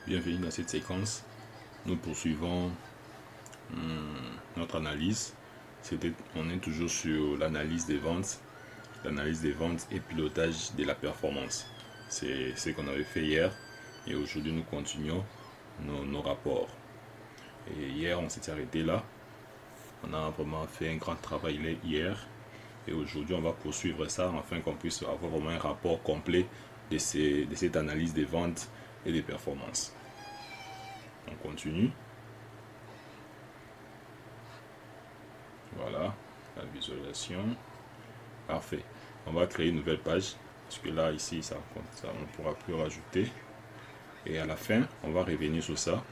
Bienvenue dans cette séquence. Nous poursuivons notre analyse. On est toujours sur l'analyse des ventes et pilotage de la performance. C'est ce qu'on avait fait hier et aujourd'hui nous continuons nos rapports. Et hier on s'était arrêté là. On a vraiment fait un grand travail hier et aujourd'hui on va poursuivre ça afin qu'on puisse avoir vraiment un rapport complet de cette analyse des ventes et des performances. On continue. Voilà, la visualisation. Parfait. On va créer une nouvelle page parce que là, ici, ça on ne pourra plus rajouter. Et à la fin, on va revenir sur ça.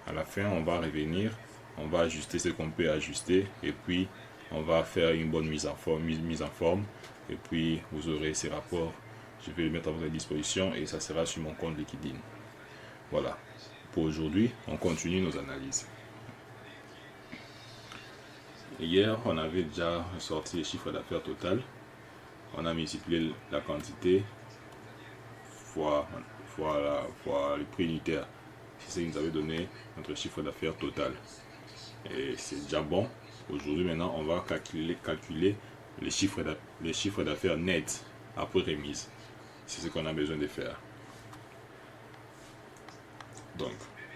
À la fin, on va revenir, on va ajuster ce qu'on peut ajuster et puis on va faire une bonne mise en forme. Et puis, vous aurez ces rapports. Je vais les mettre à votre disposition et ça sera sur mon compte LinkedIn. Voilà. Pour aujourd'hui, on continue nos analyses. Hier, on avait déjà sorti le chiffre d'affaires total. On a multiplié la quantité fois le prix unitaire. C'est ce qui nous avait donné notre chiffre d'affaires total. Et c'est déjà bon. Aujourd'hui, maintenant, on va calculer les chiffres d'affaires net après remise. C'est ce qu'on a besoin de faire. Donc,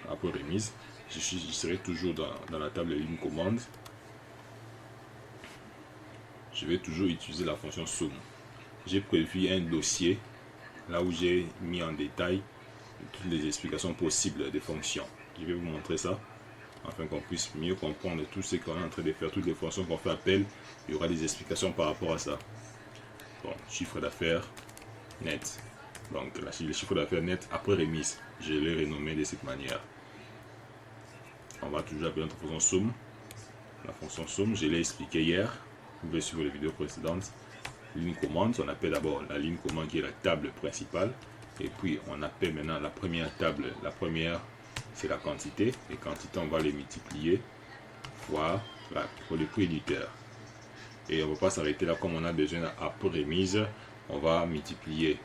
après remise, je serai toujours dans la table de ligne commande. Je vais toujours utiliser la fonction SUM. J'ai prévu un dossier là où j'ai mis en détail toutes les explications possibles des fonctions. Je vais vous montrer ça afin qu'on puisse mieux comprendre tout ce qu'on est en train de faire, toutes les fonctions qu'on fait appel. Il y aura des explications par rapport à ça. Bon, chiffre d'affaires net. Donc, le chiffre d'affaires net après remise, je l'ai renommé de cette manière. On va toujours appeler notre fonction SUM. La fonction SUM, je l'ai expliqué hier. Vous pouvez suivre les vidéos précédentes. Ligne commande, on appelle d'abord la ligne commande qui est la table principale. Et puis, on appelle maintenant la première table. La première, c'est la quantité. Les quantités, on va les multiplier fois pour le prix unitaire. Et on ne va pas s'arrêter là. Comme on a besoin après remise, on va multiplier.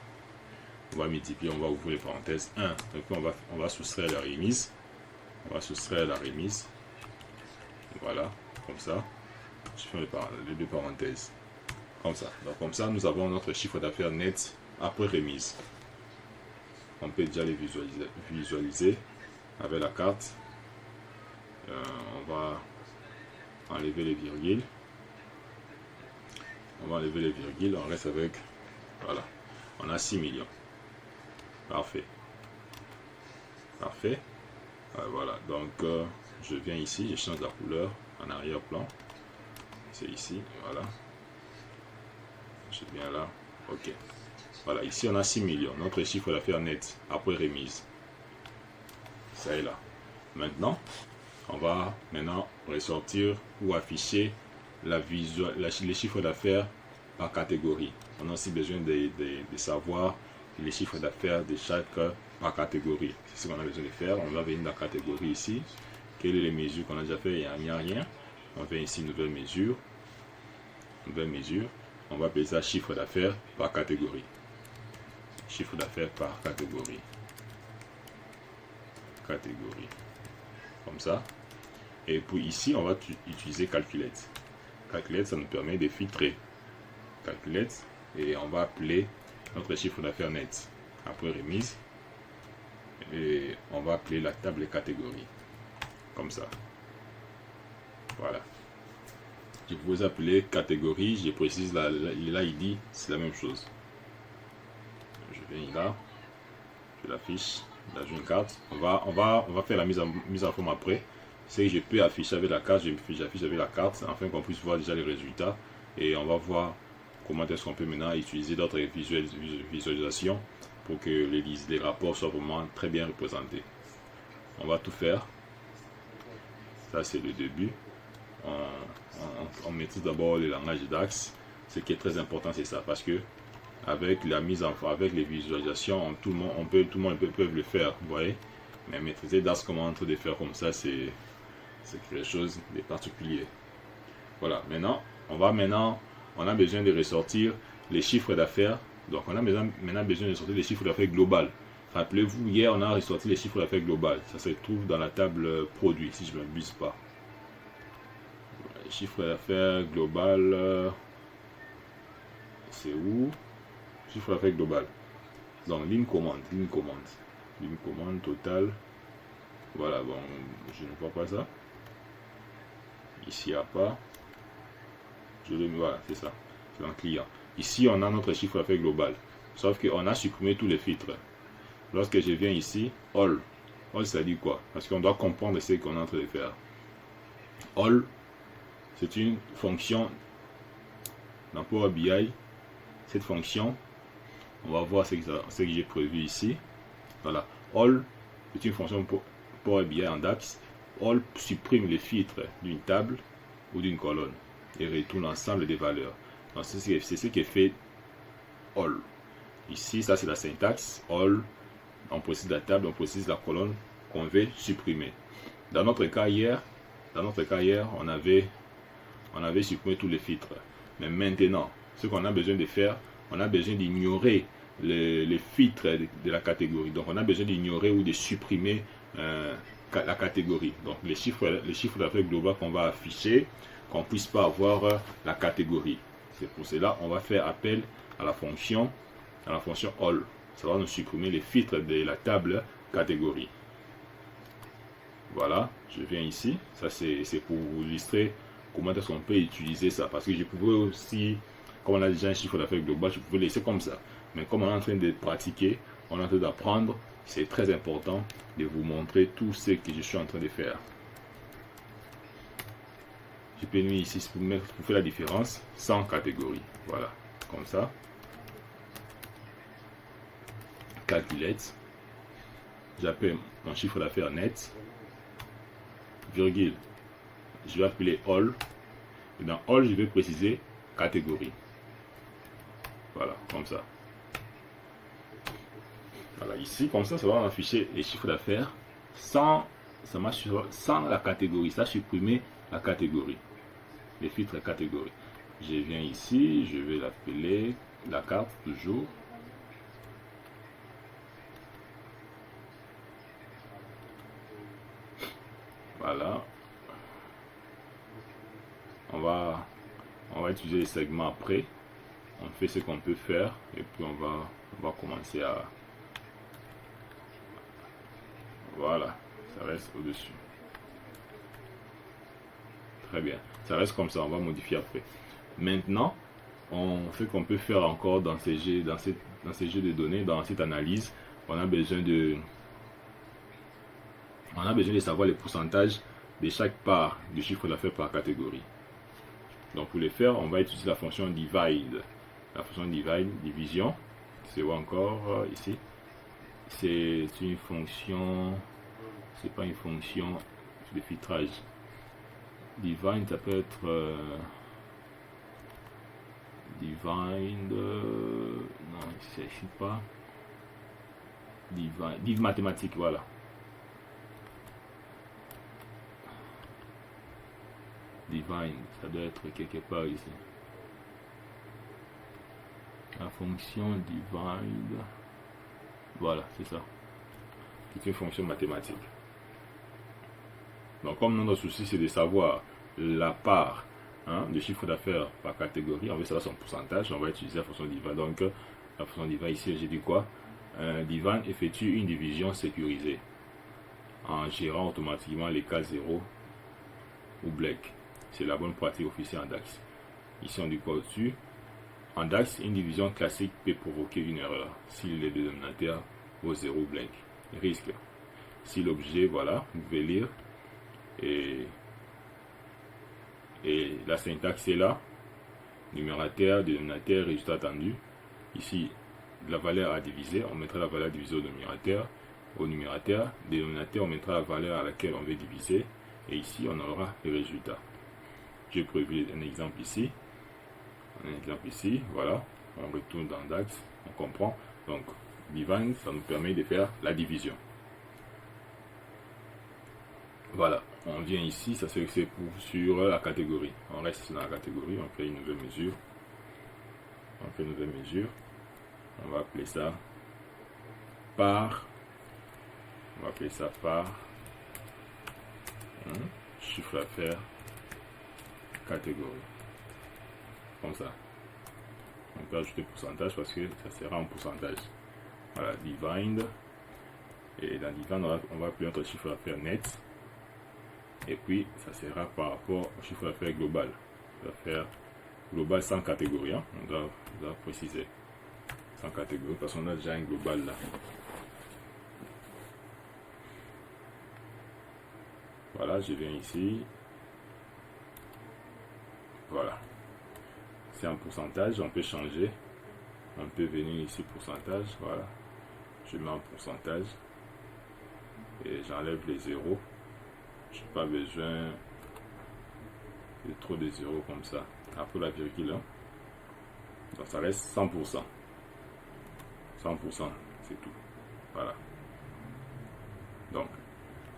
On va ouvrir les parenthèses 1. Donc, on va soustraire la remise. Voilà, comme ça. Je fais les deux parenthèses. Comme ça. Donc, comme ça, nous avons notre chiffre d'affaires net après remise. On peut déjà les visualiser avec la carte. On va enlever les virgules. On reste avec. Voilà. On a 6 millions. Parfait. Voilà. Donc, je viens ici. Je change la couleur en arrière-plan. C'est ici. Voilà. Je viens là. OK. Voilà. Ici, on a 6 millions. Notre chiffre d'affaires net après remise. Ça est là. Maintenant, on va ressortir ou afficher les chiffres d'affaires par catégorie. On a aussi besoin de savoir les chiffres d'affaires de chaque par catégorie. C'est ce qu'on a besoin de faire. On va venir dans la catégorie ici. Quelles sont les mesures qu'on a déjà fait? Il n'y a rien. On vient ici, nouvelle mesure. On va appeler ça chiffre d'affaires par catégorie. Chiffre d'affaires par catégorie. Comme ça. Et puis ici, on va utiliser Calculate. Calculate, ça nous permet de filtrer. Calculate. Et on va appeler notre chiffre d'affaires net après remise. Et on va appeler la table catégorie. Comme ça. Voilà. Je vous appeler catégorie, je précise là il dit c'est la même chose. Je viens là, je l'affiche, là j'ai une carte. On va faire la mise en forme après. C'est que je peux afficher avec la carte, j'affiche avec la carte afin qu'on puisse voir déjà les résultats et on va voir comment est-ce qu'on peut maintenant utiliser d'autres visualisations pour que les rapports soient vraiment très bien représentés. On va tout faire. Ça c'est le début. On maîtrise d'abord le langage DAX. Ce qui est très important, c'est ça, parce que avec la mise en forme, avec les visualisations, tout le monde peut le faire, vous voyez. Mais maîtriser DAX, comment on est en train de faire comme ça, c'est quelque chose de particulier. Voilà. Maintenant, on a besoin de ressortir les chiffres d'affaires. Donc, on a maintenant besoin de sortir les chiffres d'affaires global. Rappelez-vous, hier on a ressorti les chiffres d'affaires global. Ça se trouve dans la table produit, si je ne m'abuse pas. Les chiffres d'affaires global, c'est où? Chiffre d'affaires global. Donc ligne commande, totale. Voilà, bon, je ne vois pas ça. Ici, il n'y a pas. Voilà, c'est ça. C'est un client. Ici, on a notre chiffre d'affaires global. Sauf qu'on a supprimé tous les filtres. Lorsque je viens ici, all. All, ça dit quoi? Parce qu'on doit comprendre ce qu'on est en train de faire. All, c'est une fonction dans Power BI. Cette fonction, on va voir ce que j'ai prévu ici. Voilà. All, c'est une fonction pour Power BI en DAX. All supprime les filtres d'une table ou d'une colonne et retourne l'ensemble des valeurs. Donc c'est ce qui est fait all. Ici, ça c'est la syntaxe. All, on précise la table, on précise la colonne qu'on veut supprimer. Dans notre cas hier, on avait supprimé tous les filtres. Mais maintenant, ce qu'on a besoin de faire, on a besoin d'ignorer les filtres de la catégorie. Donc on a besoin d'ignorer ou de supprimer la catégorie. Donc les chiffres d'affaires global qu'on va afficher, qu'on ne puisse pas avoir la catégorie. C'est pour cela on va faire appel à la fonction all. Ça va nous supprimer les filtres de la table catégorie. Voilà, je viens ici. Ça c'est pour vous illustrer comment est-ce qu'on peut utiliser ça. Parce que je pouvais aussi, comme on a déjà un chiffre d'affaires global, je pouvais laisser comme ça. Mais comme on est en train de pratiquer, on est en train d'apprendre, c'est très important de vous montrer tout ce que je suis en train de faire. Je peux mettre ici pour faire la différence sans catégorie. Voilà, comme ça. Calculate. J'appelle mon chiffre d'affaires net. Virgule. Je vais appeler all. Et dans all, je vais préciser catégorie. Voilà, comme ça. Voilà, ici, comme ça va afficher les chiffres d'affaires sans la catégorie. Ça supprimer la catégorie. Les filtres catégorie. Je viens ici, je vais l'appeler la carte toujours. Voilà. On va utiliser les segments après. On fait ce qu'on peut faire et puis on va commencer à... Voilà, ça reste au-dessus. Très bien, ça reste comme ça, on va modifier après. Maintenant, ce qu'on peut faire encore dans ces jeux de données, dans cette analyse, on a besoin de savoir les pourcentages de chaque part du chiffre d'affaires par catégorie. Donc pour le faire, on va utiliser la fonction divide. La fonction divide, division, c'est où encore ici. C'est une fonction, c'est pas une fonction de filtrage. Divide, ça peut être divide, non, je ne sais pas. Div mathématique, voilà. Divide, ça doit être quelque part ici. La fonction divide, voilà, c'est ça. C'est une fonction mathématique. Donc comme notre souci c'est de savoir la part de chiffre d'affaires par catégorie, on veut savoir son pourcentage, on va utiliser la fonction divide. Donc la fonction divide ici, j'ai dit quoi? Divide effectue une division sécurisée en gérant automatiquement les cas 0 ou black. C'est la bonne pratique officielle en DAX. Ici on dit quoi au-dessus? En DAX, une division classique peut provoquer une erreur si le dénominateur vaut 0 blank. Risque. Si l'objet, voilà, vous pouvez lire. Et la syntaxe est là. Numérateur, dénominateur, résultat attendu. Ici, la valeur à diviser, on mettra la valeur divisée au numérateur. Au numérateur, dénominateur, on mettra la valeur à laquelle on veut diviser. Et ici, on aura le résultat. J'ai prévu un exemple ici. Voilà, on retourne dans DAX, on comprend. Donc, divide, ça nous permet de faire la division. Voilà, on vient ici, ça c'est sur la catégorie. On reste dans la catégorie, on crée une nouvelle mesure. On va appeler ça par, on va appeler ça par chiffre d'affaires catégorie. Comme ça. On peut ajouter pourcentage parce que ça sera en pourcentage. Voilà, divide. Et dans divide, on va appeler notre chiffre d'affaires net. Et puis, ça sera par rapport au chiffre d'affaires global. L'affaire global sans catégorie. Hein? On doit préciser. Sans catégorie parce qu'on a déjà un global là. Voilà, je viens ici. Voilà. C'est un pourcentage, on peut changer. On peut venir ici pourcentage, voilà. Je mets en pourcentage. Et j'enlève les zéros. Je n'ai pas besoin de trop de zéros comme ça. Après la virgule, hein. Donc ça reste 100%. 100%, c'est tout. Voilà. Donc,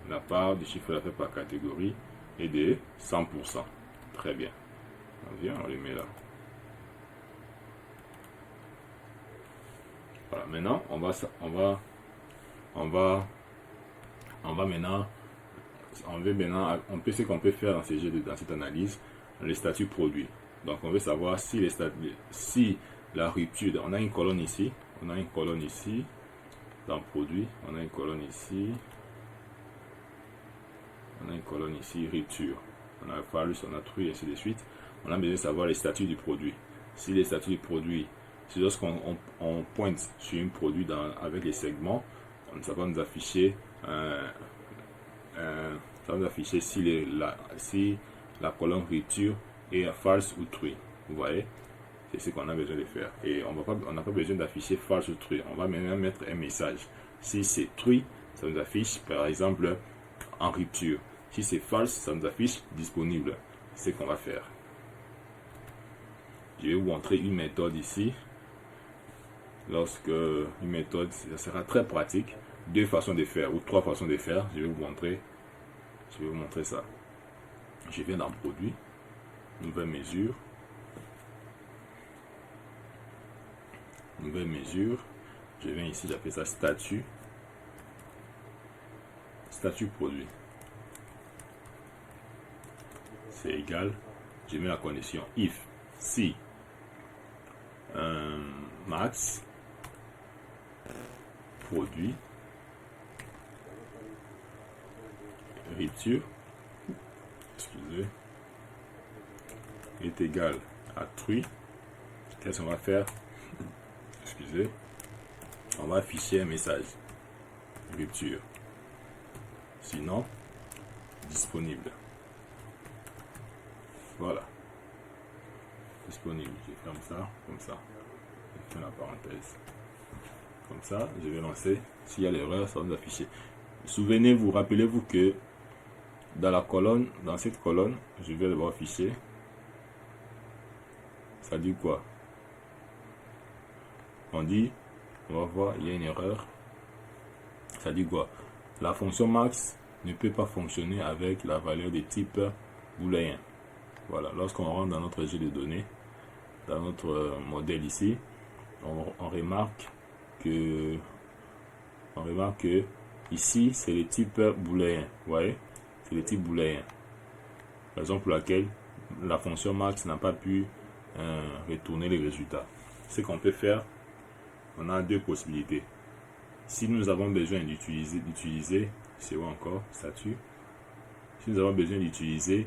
la part du chiffre d'affaires par catégorie est de 100%. Très bien. On vient, on les met là. Voilà, maintenant, on va maintenant, on peut ce qu'on peut faire dans cette analyse, les statuts produits. Donc, on veut savoir si la rupture, on a une colonne ici, dans produit, on a une colonne ici, rupture. On a phallus, on a truie, et ainsi de suite. On a besoin de savoir les statuts du produit. Si les statuts du produit, c'est lorsqu'on pointe sur un produit avec les segments, ça va nous afficher, si la colonne rupture est false ou true. Vous voyez, c'est ce qu'on a besoin de faire. Et on n'a pas besoin d'afficher false ou true. On va maintenant mettre un message. Si c'est true, ça nous affiche par exemple en rupture. Si c'est false, ça nous affiche disponible. C'est ce qu'on va faire. Je vais vous montrer une méthode ici. Lorsque une méthode, ça sera très pratique. 2 façons de faire ou 3 façons de faire. Je vais vous montrer ça. Je viens dans produit, nouvelle mesure. Je viens ici, j'appelle ça statut. Statut produit. C'est égal. Je mets la condition if, si max produit rupture est égal à true. Qu'est-ce qu'on va faire? On va afficher un message rupture, sinon disponible. Voilà, disponible. Je ferme ça comme ça, je ferme la parenthèse comme ça. Je vais lancer. S'il y a l'erreur, ça va nous afficher. Souvenez-vous, rappelez-vous que dans cette colonne, je vais devoir afficher. Ça dit quoi? On va voir, il y a une erreur. Ça dit quoi? La fonction max ne peut pas fonctionner avec la valeur de type booléen. Voilà, lorsqu'on rentre dans notre jeu de données, dans notre modèle ici, on remarque que ici c'est le type booléen. Vous voyez, c'est le type booléen. Raison pour laquelle la fonction max n'a pas pu retourner les résultats. Ce qu'on peut faire, on a 2 possibilités. Si nous avons besoin d'utiliser, c'est où encore, statut. Si nous avons besoin d'utiliser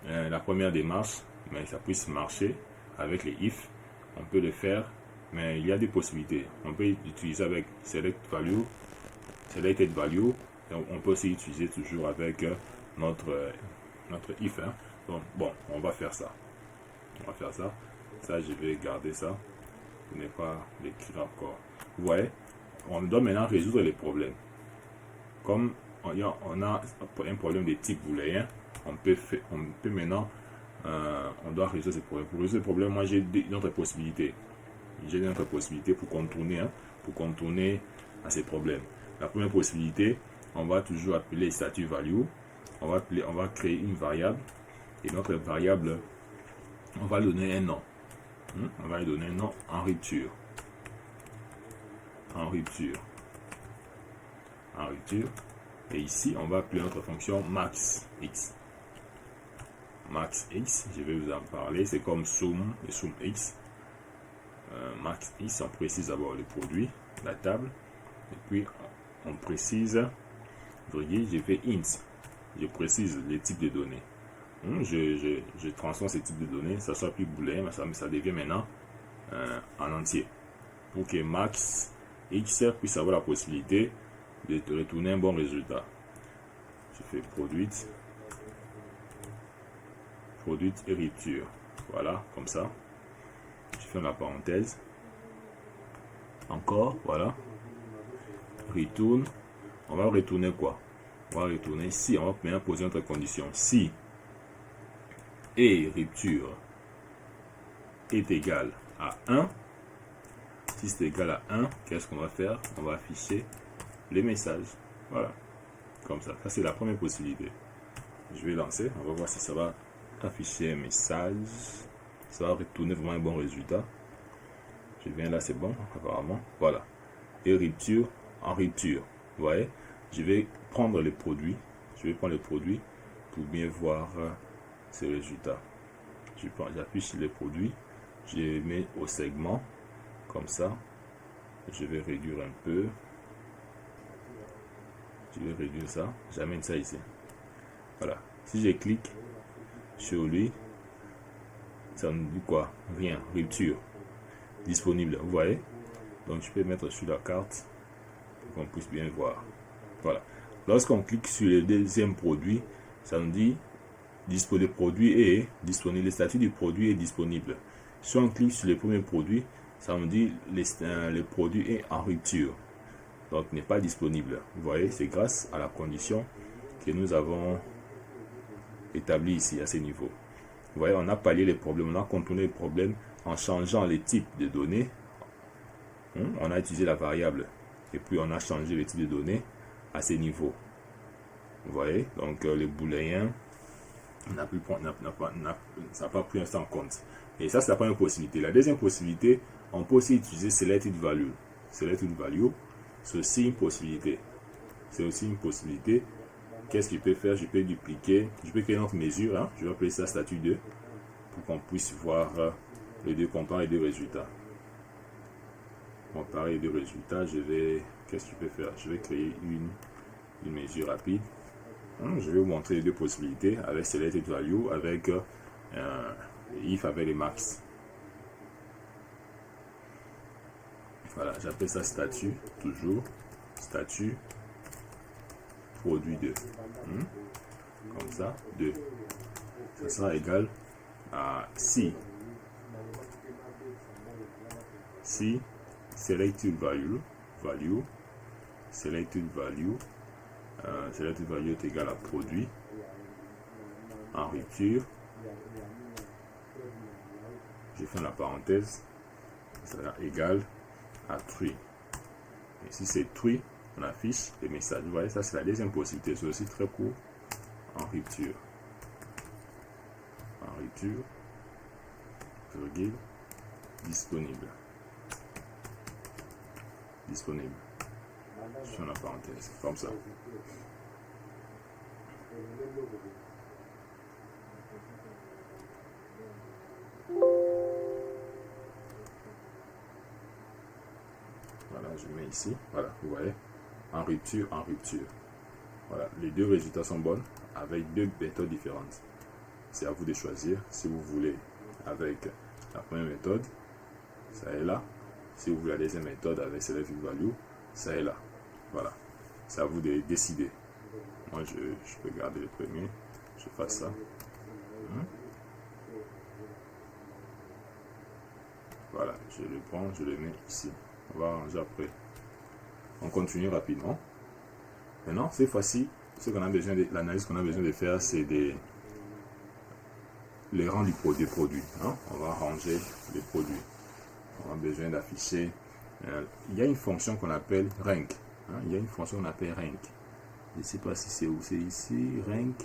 la première démarche, mais ça puisse marcher avec les if, on peut le faire, mais il y a des possibilités. On peut utiliser avec selected value, et on peut aussi utiliser toujours avec notre if. Hein. Donc, bon, on va faire ça. Ça, je vais garder ça. Je n'ai pas l'écrire encore. Vous voyez, on doit maintenant résoudre les problèmes. Comme on a un problème de type booléen, on peut maintenant, on doit résoudre ce problème. Pour résoudre ce problème, moi j'ai une autre possibilité. Pour contourner à ces problèmes. La première possibilité, on va toujours appeler statut value. On va créer une variable. Et notre variable, on va lui donner un nom. On va lui donner un nom en rupture. en rupture. Et ici, on va appeler notre fonction max x. Max x, je vais vous en parler, c'est comme sum et sum x. Max x, on précise d'abord le produit, la table, et puis on précise, vous voyez, je fais int, je précise les types de données. Je transforme ces types de données, ça soit plus booléen, mais ça devient maintenant en entier. Pour que max x puisse avoir la possibilité de te retourner un bon résultat. Je fais produite et rupture. Voilà, comme ça. Je fais la parenthèse. Encore, voilà. Retourne. On va retourner quoi? On va retourner si. On va maintenant poser notre condition. Si et rupture est égal à 1. Si c'est égal à 1, qu'est-ce qu'on va faire? On va afficher les messages. Voilà. Comme ça. Ça, c'est la première possibilité. Je vais lancer. On va voir si ça va afficher un message. Ça va retourner vraiment un bon résultat. Je viens là, c'est bon, apparemment. Voilà. Et rupture en rupture. Vous voyez? Je vais prendre les produits. Je vais prendre les produits pour bien voir ces résultats. J'appuie sur les produits. Je les mets au segment. Comme ça. Je vais réduire un peu. Je vais réduire ça. J'amène ça ici. Voilà. Si je clique sur lui, ça me dit quoi? Rien. Rupture. Disponible. Vous voyez? Donc je peux mettre sur la carte pour qu'on puisse bien voir. Voilà. Lorsqu'on clique sur le deuxième produit, ça nous dit le produit est disponible. Le statut du produit est disponible. Si on clique sur le premier produit, ça nous dit le produit est en rupture. Donc n'est pas disponible. Vous voyez, c'est grâce à la condition que nous avons établie ici à ce niveau. Vous voyez, on a pallié les problèmes, on a contourné les problèmes en changeant les types de données. On a utilisé la variable et puis on a changé les types de données à ces niveaux. Vous voyez, donc les booléens ça n'a pas pris ça en compte. Et ça, c'est la première possibilité. La deuxième possibilité, on peut aussi utiliser selected value. Selected value, c'est aussi une possibilité. C'est aussi une possibilité. Qu'est-ce que je peux faire? Je peux dupliquer, je peux créer une autre mesure. Je vais appeler ça statut 2 pour qu'on puisse voir les deux, comparer les deux résultats. Comparer les deux résultats, qu'est-ce que je peux faire? Je vais créer une mesure rapide. Je vais vous montrer les deux possibilités avec selected value, avec if avec les max. Voilà, j'appelle ça statut, toujours statut produit 2. Comme ça, 2. Ça sera égal à si selected value selected value est égal à produit en rupture. Je fais la parenthèse, ça sera égal à true. Et si c'est true, on affiche les messages. Vous voyez, ça c'est la deuxième possibilité. C'est aussi très court. En rupture. En rupture. Virgule. Disponible. Disponible. Sur la parenthèse. Comme ça. Voilà, je mets ici. Voilà, vous voyez. En rupture, en rupture. Voilà, les deux résultats sont bons avec deux méthodes différentes. C'est à vous de choisir si vous voulez avec la première méthode, ça est là. Si vous voulez la deuxième méthode avec selected value, ça est là. Voilà, c'est à vous de décider. Moi, je peux garder le premier. Je fasse ça. Voilà, je le prends, je le mets ici. On va arranger après. On continue rapidement. Maintenant, cette fois-ci, l'analyse qu'on a besoin de faire, c'est les rangs des produits. On va ranger les produits. On a besoin d'afficher. Il y a une fonction qu'on appelle rank. Il y a une fonction qu'on appelle rank. Je ne sais pas si c'est où, c'est ici, rank.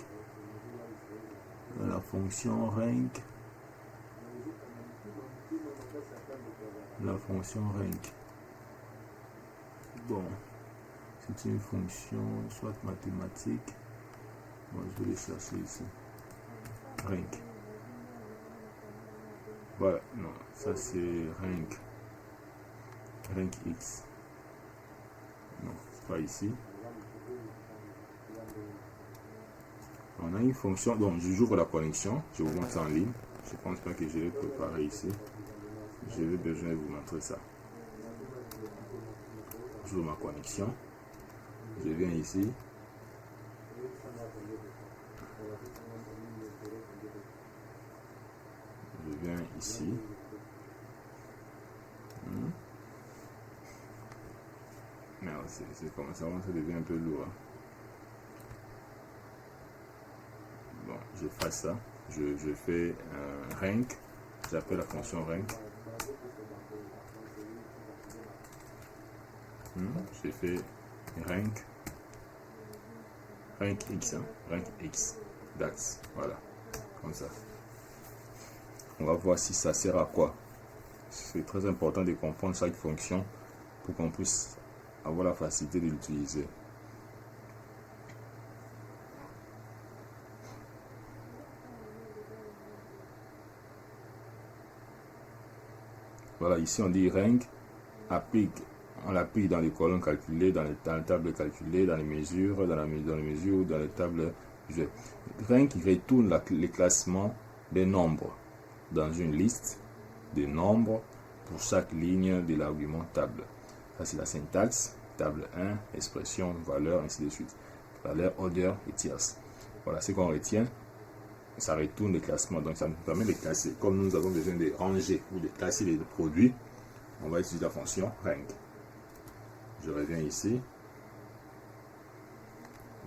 La fonction rank. La fonction rank. Bon, C'est une fonction, soit mathématique. Moi, je vais les chercher ici. Rank. Voilà, non, ça c'est rank. Rank X. Non, c'est pas ici. On a une fonction, donc j'ouvre la connexion, je vous montre ça en ligne. Je pense pas que je l'ai préparé ici. Je vais besoin de vous montrer ça. J'ouvre ma connexion. Je viens ici. Je viens ici. Mais c'est comme ça devient un peu lourd. Bon, je fais ça. Je fais rank. J'appelle la fonction rank. J'ai fait rank X, rank X, DAX, voilà, comme ça. On va voir si ça sert à quoi. C'est très important de comprendre chaque fonction pour qu'on puisse avoir la facilité de l'utiliser. Voilà, ici on dit rank, applique. On l'applique dans les colonnes calculées, dans les tables calculées, dans les mesures, dans les mesures, dans les tables visuelles. Rank retourne les classements des nombres dans une liste des nombres pour chaque ligne de l'argument table. Ça c'est la syntaxe, table 1, expression, valeur, ainsi de suite. Valeur, order et tierce. Voilà ce qu'on retient. Ça retourne les classements, donc ça nous permet de classer. Comme nous avons besoin de ranger ou de classer les produits, on va utiliser la fonction rank. Je reviens ici.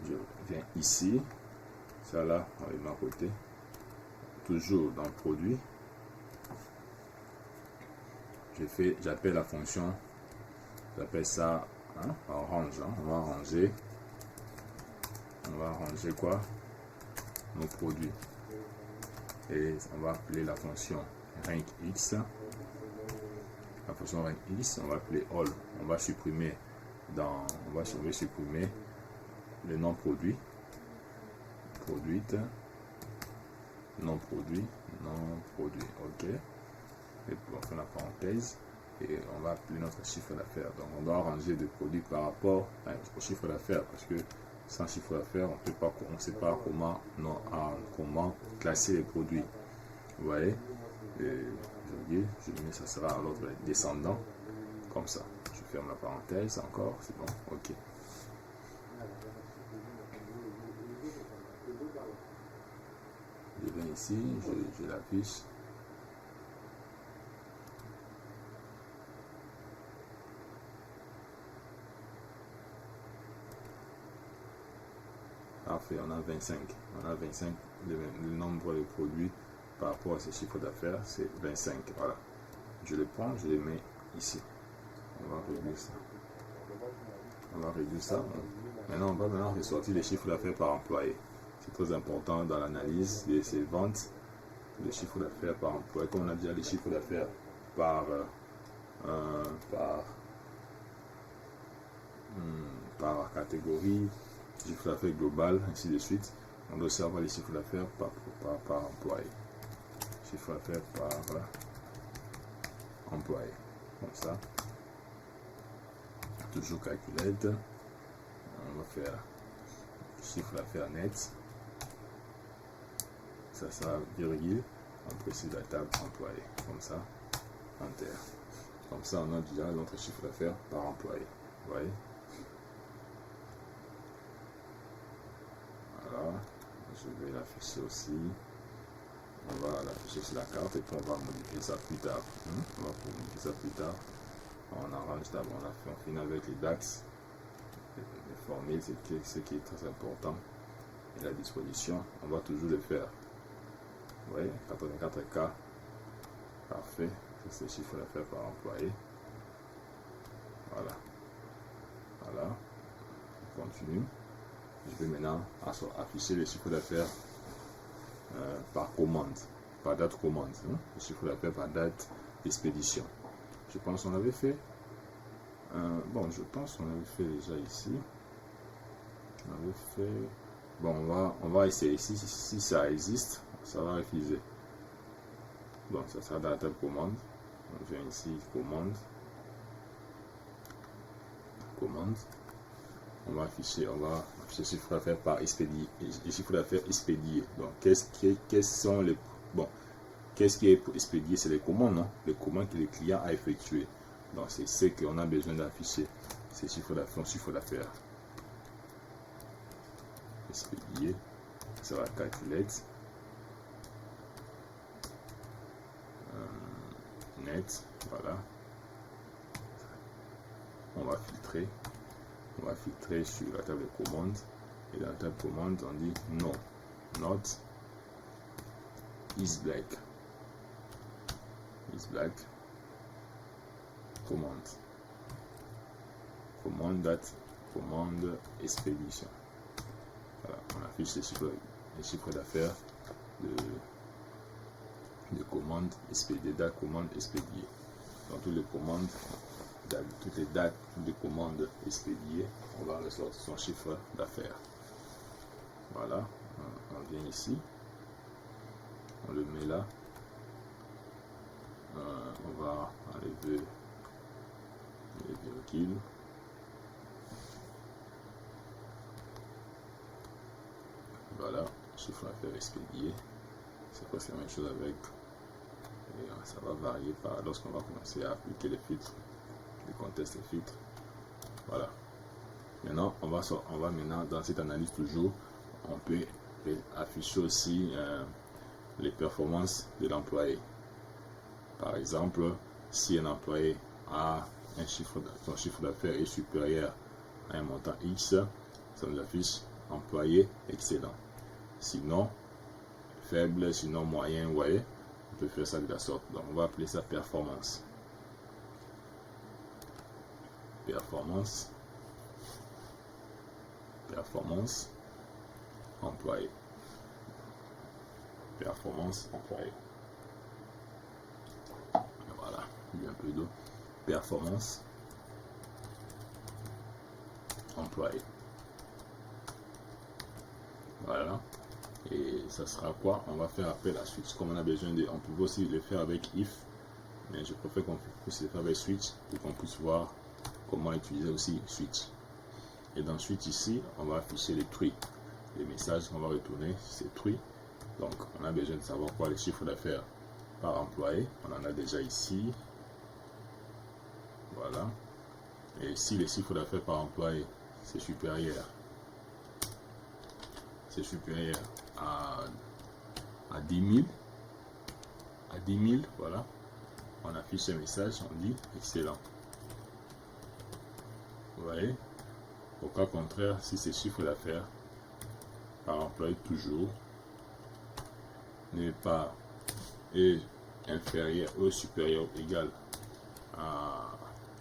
Je viens ici. Ça là, on va à côté. Toujours dans le produit. J'appelle la fonction. J'appelle ça range. On va ranger. On va ranger quoi? Nos produits. Et on va appeler la fonction rank X. La fonction rank X, on va appeler all. On va supprimer supprimer le nom produit, produite, non produit, ok. Et puis on fait la parenthèse et on va appeler notre chiffre d'affaires. Donc on doit ranger des produits par rapport au chiffre d'affaires parce que sans chiffre d'affaires on ne sait pas comment classer les produits. Vous voyez, je mets ça sera à l'ordre descendant comme ça. Je ferme la parenthèse encore, c'est bon, ok. Je viens ici, je l'affiche. Parfait, on a 25. On a 25, le nombre de produits par rapport à ce chiffre d'affaires, c'est 25. Voilà. Je le prends, je le mets ici. On va réduire ça. On va réduire ça. Maintenant, on va ressortir les chiffres d'affaires par employé. C'est très important dans l'analyse de ces ventes, les chiffres d'affaires par employé. Comme on a déjà les chiffres d'affaires par catégorie, chiffre d'affaires global, ainsi de suite. On doit aussi avoir les chiffres d'affaires par employé. Chiffre d'affaires par employé. Comme ça. Toujours calculette. On va faire chiffre d'affaires net. Ça sera virgule. On précise la table employé. Comme ça. Enter. Comme ça, on a déjà notre chiffre d'affaires par employé. Vous voyez? Voilà. Je vais l'afficher aussi. On va l'afficher sur la carte et puis on va modifier ça plus tard. On va modifier ça plus tard. On arrange d'abord, on finit avec les DAX, les formules, c'est ce qui est très important. Et la disposition, on va toujours le faire. Vous voyez, 84K, parfait, c'est le chiffre d'affaires par employé. Voilà. Voilà, on continue. Je vais maintenant afficher le chiffre d'affaires par commande, par date commande. Le chiffre d'affaires par date d'expédition. Je pense qu'on avait fait. Bon, je pense qu'on avait fait déjà ici. On avait fait... Bon, on va essayer. Si ça existe, ça va refuser. Bon, ça sera dans la table commande. On vient ici, commande. Commande. On va afficher chiffre d'affaires par expédié. Et chiffre d'affaires expédié. Donc, quels sont les... Bon, qu'est-ce qui est pour expédier? C'est les commandes, non? Les commandes que le client a effectuées. Donc, c'est ce qu'on a besoin d'afficher. C'est chiffre d'affaires. Expédié. Ça va calculate. Net. Voilà. On va filtrer. On va filtrer sur la table de commande. Et dans la table de commande, on dit non. Not is black. Is black. Commande. Commande expédition. Voilà, on affiche les chiffres d'affaires de commande expédiée, date commande expédiée. Dans toutes les commandes, toutes les dates de commande expédiées, on va ressortir son chiffre d'affaires. Voilà, on vient ici, on le met là, on va enlever les virgules. Voilà, chiffre d'affaires expédié. C'est presque la même chose avec. Et ça va varier lorsqu'on va commencer à appliquer les filtres, les contextes et filtres. Voilà. Maintenant, on va maintenant dans cette analyse toujours, on peut afficher aussi les performances de l'employé. Par exemple, si un employé a son chiffre d'affaires est supérieur à un montant X, ça nous affiche employé excellent. Sinon, faible, sinon moyen, vous voyez, on peut faire ça de la sorte. Donc, on va appeler ça performance. Performance. Performance. Employé. Performance employé. Voilà, il y a un peu d'eau. Performance employé. Voilà. Et ça sera quoi? On va faire appel à switch. Comme on a besoin de... On peut aussi le faire avec if. Mais je préfère qu'on puisse le faire avec switch pour qu'on puisse voir comment utiliser aussi switch. Et dans switch ici, on va afficher les tree. Les messages qu'on va retourner, c'est tree. Donc, on a besoin de savoir quoi les chiffres d'affaires par employé. On en a déjà ici. Voilà. Et si les chiffres d'affaires par employé, c'est supérieur à 10 000, voilà, on affiche un message, on dit excellent. Vous voyez, au cas contraire, si ces chiffres d'affaires par employé toujours n'est pas inférieur ou supérieur ou égal à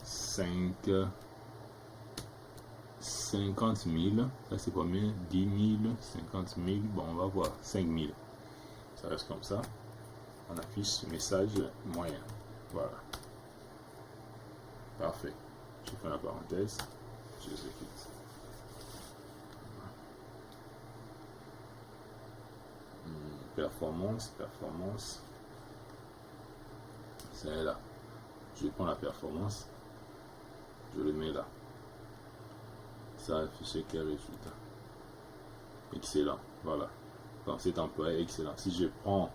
50 000, ça c'est combien? 10 000, 50 000, bon on va voir, 5 000, ça reste comme ça, on affiche message moyen, voilà, parfait, je fais la parenthèse, je l'exécute. Performance, c'est là, je prends la performance, je le mets là. Ça affiche quel résultat? Excellent, voilà. Donc cet employé excellent. Si je prends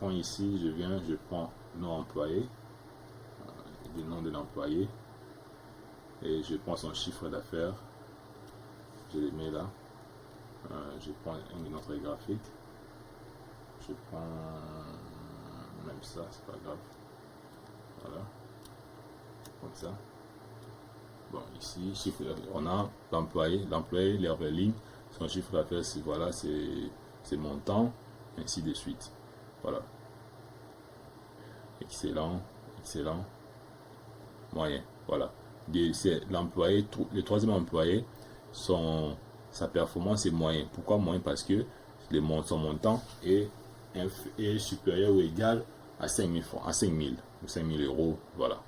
ici, je prends nom employé, le nom de l'employé, et je prends son chiffre d'affaires, je le mets là. Je prends une autre graphique, je prends même ça, c'est pas grave. Voilà, comme ça. Bon, ici, on a l'employé, les lignes, son chiffre d'affaires, voilà, c'est montant, ainsi de suite. Voilà. Excellent, moyen. Voilà. C'est l'employé, le troisième employé, sa performance est moyen. Pourquoi moyen? Parce que son montant est supérieur ou égal à 5 000 francs, à 5 000 ou 5 000 euros. Voilà.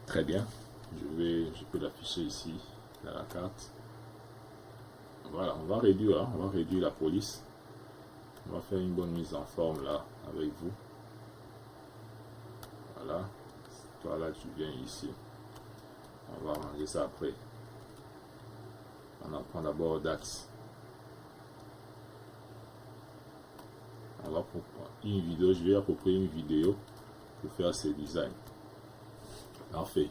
Très bien. Je peux l'afficher ici dans la carte. Voilà, on va réduire, hein, on va réduire la police. On va faire une bonne mise en forme là avec vous. Voilà. Toi là, tu viens ici. On va ranger ça après. On en prend d'abord Dax. On va une vidéo, je vais approprier une vidéo pour faire ces designs. Parfait.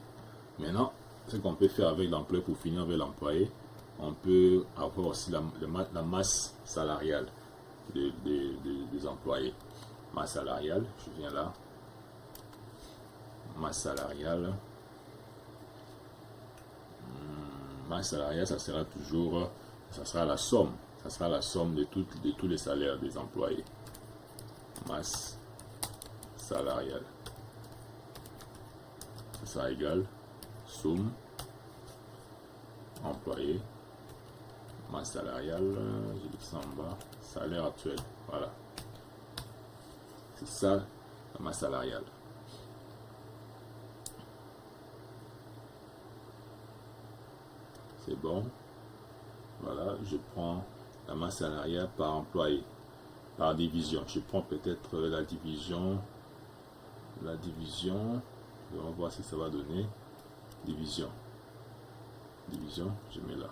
Maintenant, ce qu'on peut faire avec l'employé pour finir avec l'employé, on peut avoir aussi la masse salariale des employés. Masse salariale, je viens là. Masse salariale. Masse salariale, ça sera toujours, ça sera la somme. Ça sera la somme de tous les salaires des employés. Masse salariale. Ça sera égal. Somme. Employé. Masse salariale. Je descends en bas. Salaire actuel. Voilà. C'est ça la masse salariale. C'est bon. Voilà, je prends la masse salariale par employé, par division. Je prends peut-être la division. On va voir si ça va donner. Division. Division, je mets là.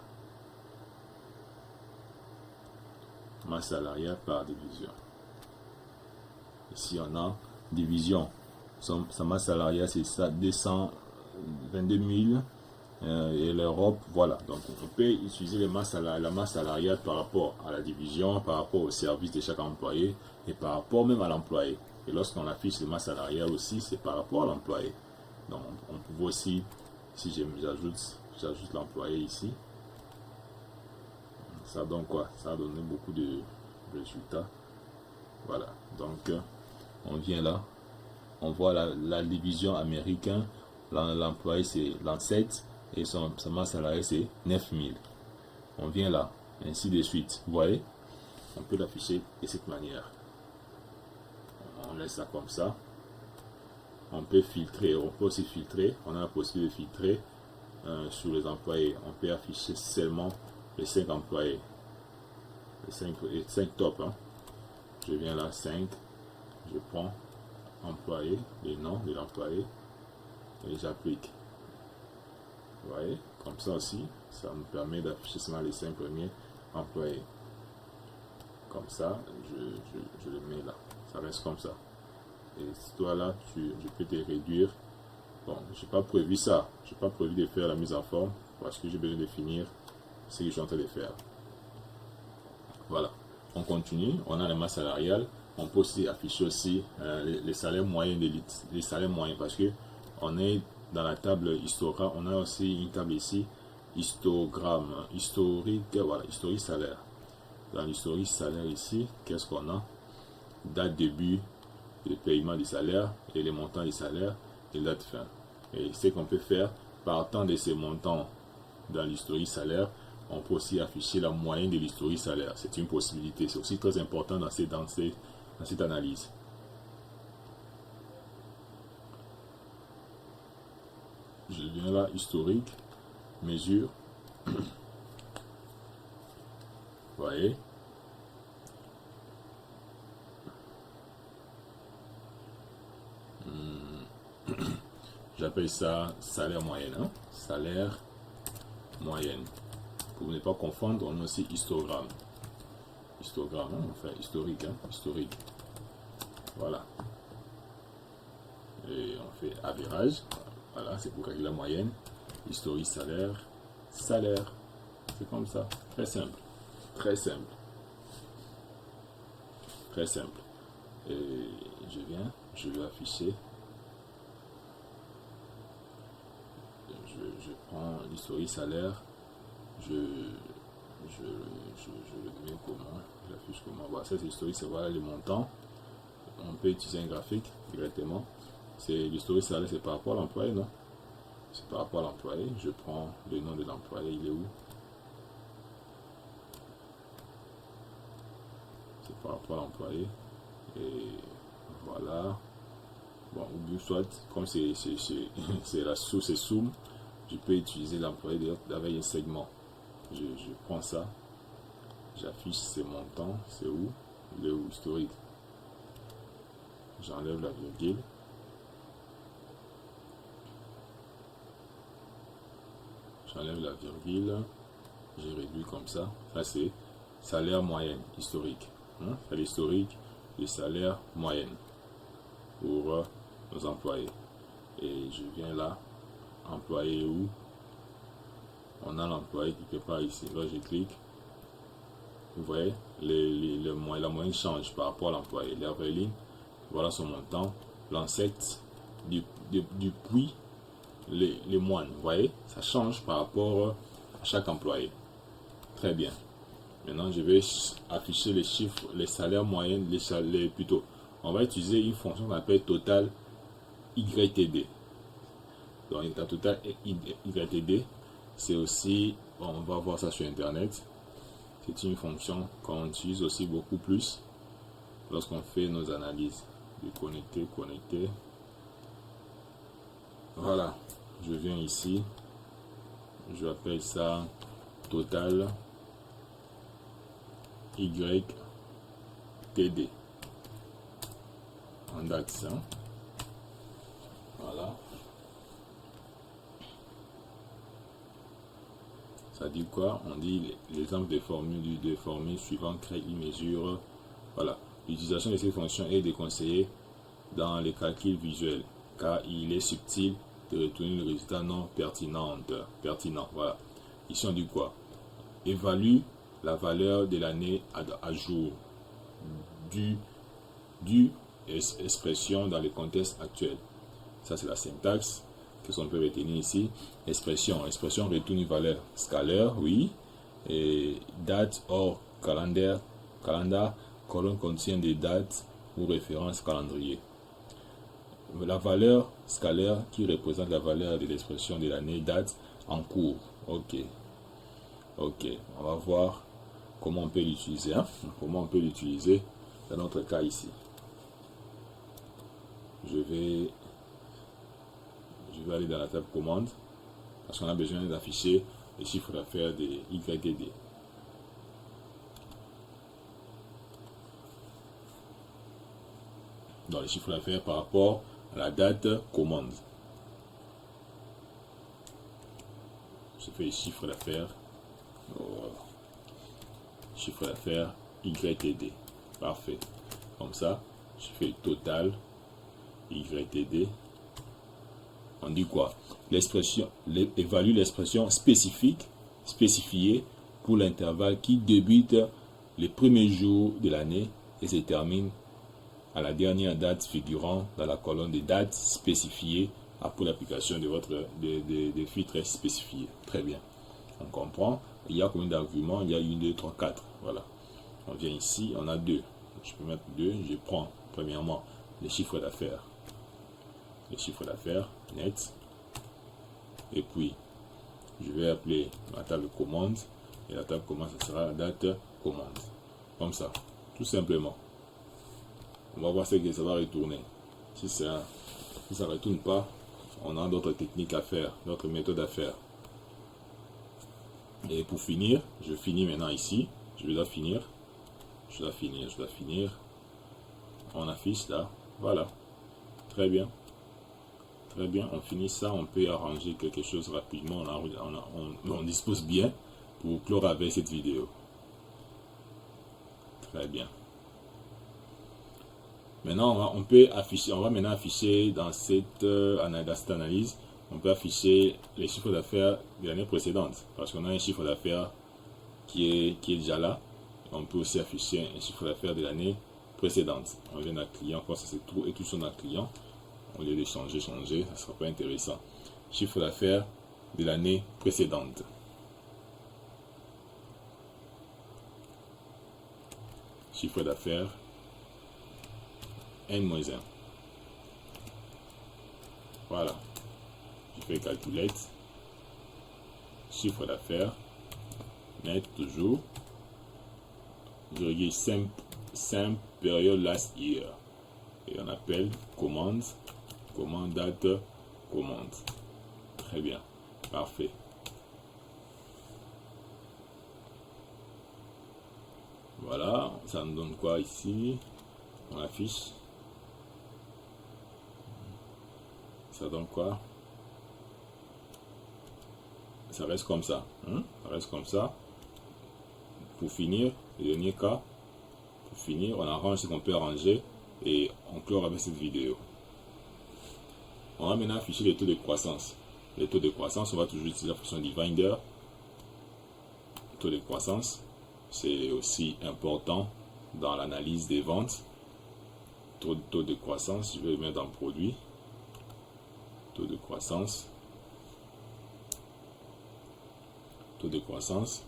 Masse salariale par division. Ici, on a division. Sa masse salariale, c'est ça, 222 000. Et l'Europe, voilà. Donc, on peut utiliser la masse salariale par rapport à la division, par rapport au service de chaque employé et par rapport même à l'employé. Et lorsqu'on affiche la masse salariale aussi, c'est par rapport à l'employé. Donc, on peut aussi, si j'ajoute l'employé ici, ça donne quoi? Ça a donné beaucoup de résultats. Voilà. Donc, on vient là. On voit la division américaine. L'employé, c'est Lancet. Et sa masse salariale, c'est 9000. On vient là. Ainsi de suite. Vous voyez? On peut l'afficher de cette manière. On laisse ça comme ça. On peut filtrer. On peut aussi filtrer. On a la possibilité de filtrer sur les employés. On peut afficher seulement les 5 employés. Les 5 top. Hein. Je viens là, 5. Je prends employé, les noms de l'employé. Et j'applique. Vous voyez, comme ça aussi, ça me permet d'afficher seulement les 5 premiers employés. Comme ça, je le mets là. Ça reste comme ça. Et toi là, je peux te réduire. Bon, je n'ai pas prévu ça. Je n'ai pas prévu de faire la mise en forme parce que j'ai besoin de finir ce que je suis en train de faire. Voilà. On continue. On a la masse salariale. On peut aussi afficher aussi les salaires moyens d'élite. Les salaires moyens parce que on est dans la table histogramme. On a aussi une table ici. Histogramme. Historique. Voilà. Historique salaire. Dans l'historique salaire ici, qu'est-ce qu'on a? Date début de paiement du salaire et les montants du salaire et date fin. Et ce qu'on peut faire, partant de ces montants dans l'historique salaire, on peut aussi afficher la moyenne de l'historique salaire. C'est une possibilité. C'est aussi très important dans cette analyse. Je viens là, historique, mesure. Vous voyez? J'appelle ça salaire moyenne. Hein? Salaire moyenne. Pour ne pas confondre, on a aussi histogramme. Histogramme, hein? Enfin historique. Hein? Historique. Voilà. Et on fait average. Voilà, c'est pour calculer la moyenne. Historique salaire. Salaire. C'est comme ça. Très simple. Très simple. Très simple. Et je vais afficher. Je prends l'historique salaire. Je le mets comment? Je l'affiche comment? Voilà, ça c'est l'historique, c'est voilà les montants. On peut utiliser un graphique directement. C'est l'historique salaire, c'est par rapport à l'employé, non? C'est par rapport à l'employé. Je prends le nom de l'employé, il est où? C'est par rapport à l'employé. Et voilà. Bon, ou bien soit, comme c'est la source et somme, je peux utiliser l'employé avec un segment. Je prends ça, j'affiche ces montants, c'est où? Il est où? Historique. J'enlève la virgule. J'enlève la virgule. J'ai réduit comme ça. Ça c'est salaire moyenne historique. C'est l'historique du salaire moyenne pour nos employés. Et je viens là, employé où? On a l'employé quelque part ici. Là je clique. Vous voyez, la moyenne change par rapport à l'employé. L'Herveline, voilà son montant. L'ancêtre du puits, les moines. Vous voyez, ça change par rapport à chaque employé. Très bien. Maintenant, je vais afficher les chiffres, les salaires moyens, plutôt. On va utiliser une fonction qu'on appelle total YTD. Donc, la total YTD, c'est aussi, on va voir ça sur Internet. C'est une fonction qu'on utilise aussi beaucoup plus lorsqu'on fait nos analyses. De connecter. Voilà. Je viens ici. Je appelle ça total YTD en DAX. Voilà. Ça dit quoi? On dit l'exemple des formules suivantes crée une mesure. Voilà. L'utilisation de ces fonctions est déconseillée dans les calculs visuels car il est subtil de retourner le résultat non pertinent. Voilà. Ici on dit quoi? Évalue la valeur de l'année à jour du expression dans le contexte actuel. Ça c'est la syntaxe. Qu'est-ce qu'on peut retenir ici? Expression retourne une valeur scalaire, oui. Et date hors calendar, colonne contient des dates ou références calendrier. La valeur scalaire qui représente la valeur de l'expression de l'année date en cours. Ok, on va voir comment on peut l'utiliser. Comment on peut l'utiliser dans notre cas ici. Je vais aller dans la table commande parce qu'on a besoin d'afficher les chiffres d'affaires de YTD. Dans les chiffres d'affaires par rapport à la date commande. Je fais les chiffres d'affaires. Chiffre d'affaires YTD. Parfait. Comme ça, je fais le total YTD. On dit quoi? L'expression évalue l'expression spécifiée pour l'intervalle qui débute les premiers jours de l'année et se termine à la dernière date figurant dans la colonne des dates spécifiées pour l'application de votre des filtres spécifiés. Très bien. On comprend. Il y a combien d'arguments? Il y a 1, 2, 3, 4. Voilà. On vient ici, on a 2. Je peux mettre 2. Je prends premièrement les chiffres d'affaires. Les chiffres d'affaires net. Et puis, je vais appeler ma table commande. Et la table commande, ça sera la date commande. Comme ça. Tout simplement. On va voir ce que ça va retourner. Si ça ne retourne pas, on a d'autres techniques à faire, d'autres méthodes à faire. Et pour finir, je finis maintenant ici. Je dois finir. On affiche là. Voilà. Très bien. On finit ça. On peut arranger quelque chose rapidement. On dispose bien pour clore avec cette vidéo. Très bien. Maintenant, on va maintenant afficher dans cette analyse, on peut afficher les chiffres d'affaires de l'année précédente. Parce qu'on a un chiffre d'affaires qui est déjà là. On peut aussi afficher un chiffre d'affaires de l'année précédente. On vient d'un client, quand ça c'est tout et tout sur notre client. Au lieu de changer, ça ne sera pas intéressant. Chiffre d'affaires de l'année précédente. Chiffre d'affaires N-1. Voilà. Je fais calculette. Chiffre d'affaires net toujours. Je regarde simple période last year. Et on appelle commande Commande, date, commande. Très bien. Parfait. Voilà, ça nous donne quoi ici? On affiche. Ça donne quoi? Ça reste comme ça. Ça reste comme ça. Pour finir, le dernier cas, pour finir, on arrange ce qu'on peut arranger et on clore avec cette vidéo. On va maintenant afficher les taux de croissance. Les taux de croissance, on va toujours utiliser la fonction divider. Taux de croissance, c'est aussi important dans l'analyse des ventes. Taux de croissance, je vais le mettre dans produit. Taux de croissance. Taux de croissance.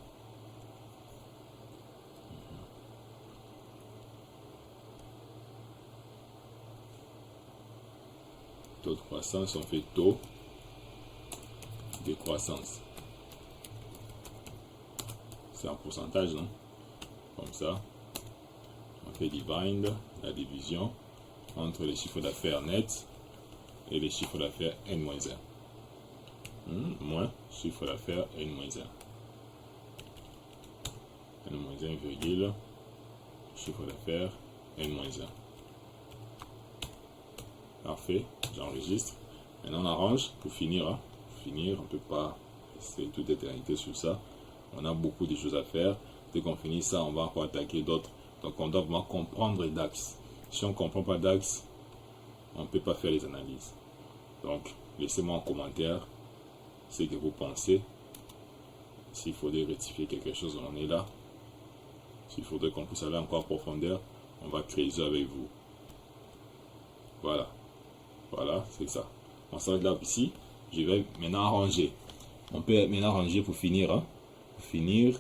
Taux de croissance, on fait taux de croissance. C'est en pourcentage, non? Comme ça. On fait divide, la division entre les chiffres d'affaires net et les chiffres d'affaires N-1. Moins chiffre d'affaires N-1. N-1 virgule chiffre d'affaires N-1. Parfait, j'enregistre. Maintenant on arrange pour finir. Pour finir, on ne peut pas rester toute éternité sur ça. On a beaucoup de choses à faire. Dès qu'on finit ça, on va encore attaquer d'autres. Donc on doit vraiment comprendre les DAX. Si on ne comprend pas DAX, on ne peut pas faire les analyses. Donc laissez-moi en commentaire ce que vous pensez. S'il faudrait rectifier quelque chose, on est là. S'il faudrait qu'on puisse aller encore en profondeur, on va creuser avec vous. Voilà. Voilà, c'est ça. On s'arrête là ici. Je vais maintenant arranger. On peut maintenant arranger pour finir. Pour finir,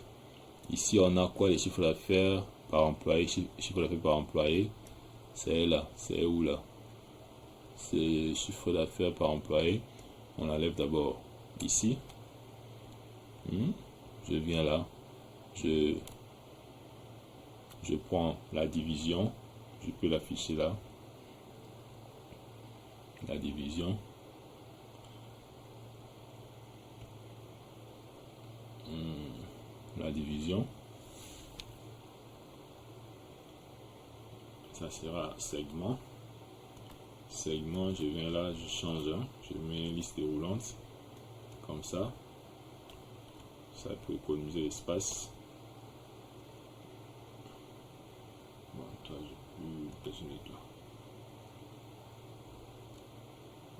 ici on a quoi? Les chiffres d'affaires par employé. Chiffre d'affaires par employé. C'est là. C'est où là? C'est chiffre d'affaires par employé. On enlève d'abord ici. Je viens là. Je prends la division. Je peux l'afficher là. La division. La division. Ça sera segment. Segment, je viens là, je change. Je mets liste déroulante. Comme ça. Ça peut économiser l'espace. Bon, toi, je peux désigner toi.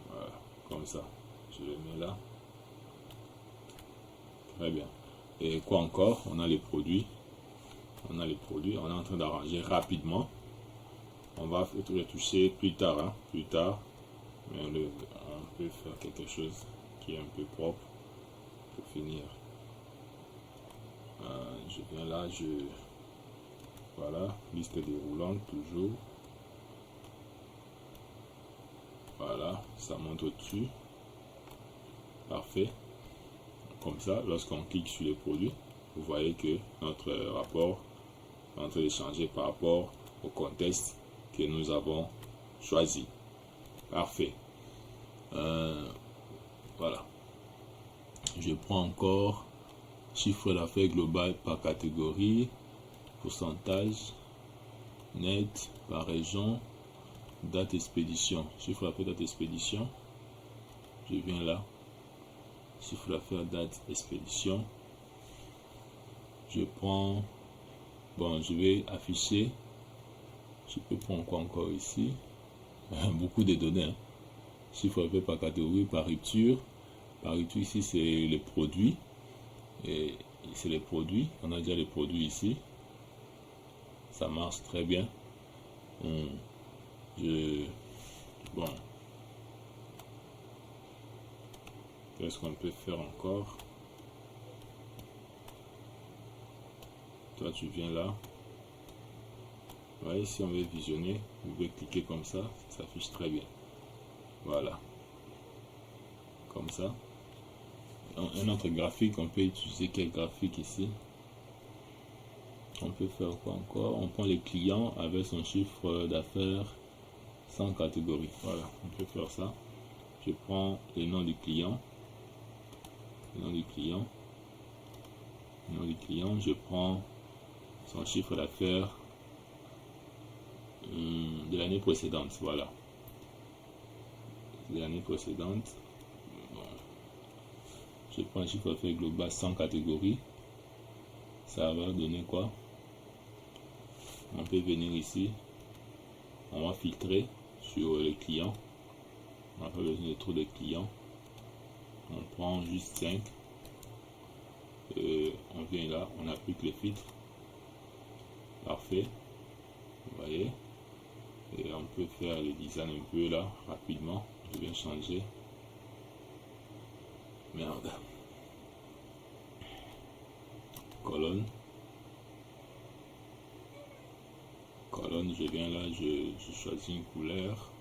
Voilà, comme ça. Je le mets là. Très bien. Et quoi encore? On a les produits. On a les produits. On est en train d'arranger rapidement. On va retoucher plus tard. Plus tard. Mais on peut faire quelque chose qui est un peu propre pour finir. Je viens là. Voilà. Liste déroulante toujours. Voilà. Ça monte au-dessus. Parfait. Comme ça, lorsqu'on clique sur les produits, vous voyez que notre rapport est en train de changer par rapport au contexte que nous avons choisi. Parfait. Voilà. Je prends encore chiffre d'affaires global par catégorie, pourcentage, net par région, date expédition. Chiffre d'affaires, date expédition. Je viens là. Chiffre d'affaires, date, expédition. Je prends. Bon, je vais afficher. Je peux prendre quoi encore ici? Beaucoup de données. Chiffre d'affaires par catégorie, par rupture. Par rupture, ici, c'est les produits. Et c'est les produits. On a déjà les produits ici. Ça marche très bien. Bon. Qu'est-ce qu'on peut faire encore? Toi, tu viens là. Voyez, si on veut visionner, vous pouvez cliquer comme ça s'affiche très bien. Voilà. Comme ça. Un autre graphique, on peut utiliser quel graphique ici? On peut faire quoi encore? On prend les clients avec son chiffre d'affaires, sans catégorie. Voilà, on peut faire ça. Je prends le nom du client. Le nom du client. Le nom du client. Je prends son chiffre d'affaires de l'année précédente. Voilà. De l'année précédente. Bon. Je prends le chiffre d'affaires global sans catégorie. Ça va donner quoi? On peut venir ici. On va filtrer sur les clients. On n'a pas besoin de trop de clients. On prend juste 5. On vient là, on applique le filtre. Parfait. Vous voyez. Et on peut faire le design un peu là, rapidement. Je viens changer. Merde. Colonne. Colonne, je viens là, je choisis une couleur.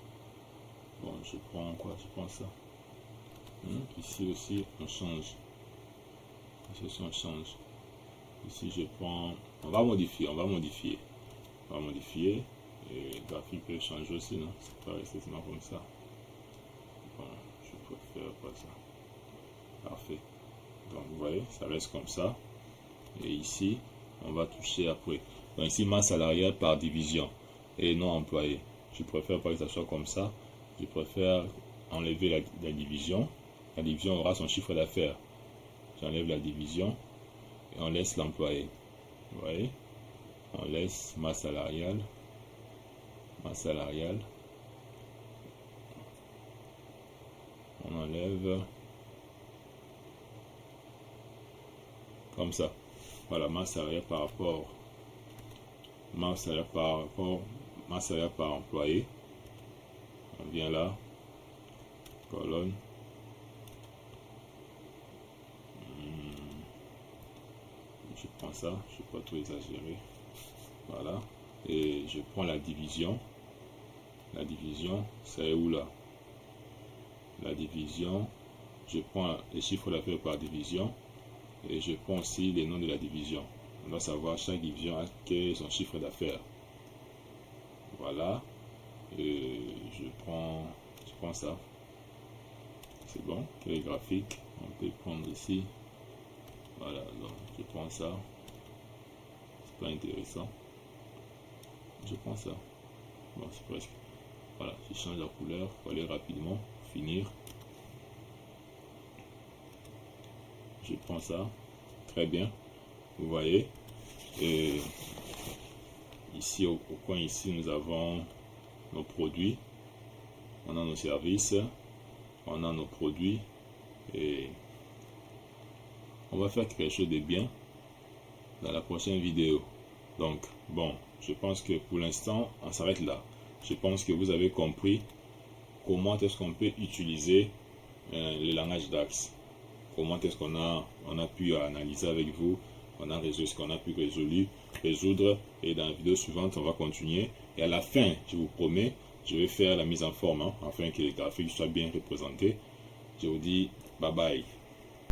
Bon, je prends quoi? Je prends ça. Ici aussi, on change. Ici aussi, on change. Ici, je prends... On va modifier. On va modifier. Et le graphique peut changer aussi, non? C'est pas rester seulement comme ça. Bon, je préfère pas ça. Parfait. Donc, vous voyez, ça reste comme ça. Et ici, on va toucher après. Donc, ici, masse salariale par division et non employé. Je préfère pas que ça soit comme ça. Je préfère enlever la division. La division aura son chiffre d'affaires. J'enlève la division et on laisse l'employé. Vous voyez? On laisse masse salariale. Masse salariale. On enlève comme ça. Voilà, masse salariale par rapport. Masse salariale par rapport. Masse salariale par employé. On vient là. Colonne. Je prends ça, je ne vais pas trop exagérer. Voilà. Et je prends la division. La division, c'est où là? La division, je prends les chiffres d'affaires par division. Et je prends aussi les noms de la division. On doit savoir chaque division a quel est son chiffre d'affaires. Voilà. Et je prends ça. C'est bon. Quel graphique? On peut prendre ici. Voilà, donc je prends ça. C'est pas intéressant. Je prends ça. Bon, c'est presque. Voilà, je change la couleur pour aller rapidement. Finir. Je prends ça. Très bien. Vous voyez. Et ici, au coin, ici, nous avons nos produits. On a nos services. On a nos produits. Et on va faire quelque chose de bien dans la prochaine vidéo. Donc, bon, je pense que pour l'instant, on s'arrête là. Je pense que vous avez compris comment est-ce qu'on peut utiliser le langage DAX. Comment est-ce qu'on a pu analyser avec vous. On a résolu ce qu'on a pu résoudre. Et dans la vidéo suivante, on va continuer. Et à la fin, je vous promets, je vais faire la mise en forme, afin que les graphiques soient bien représentés. Je vous dis bye bye.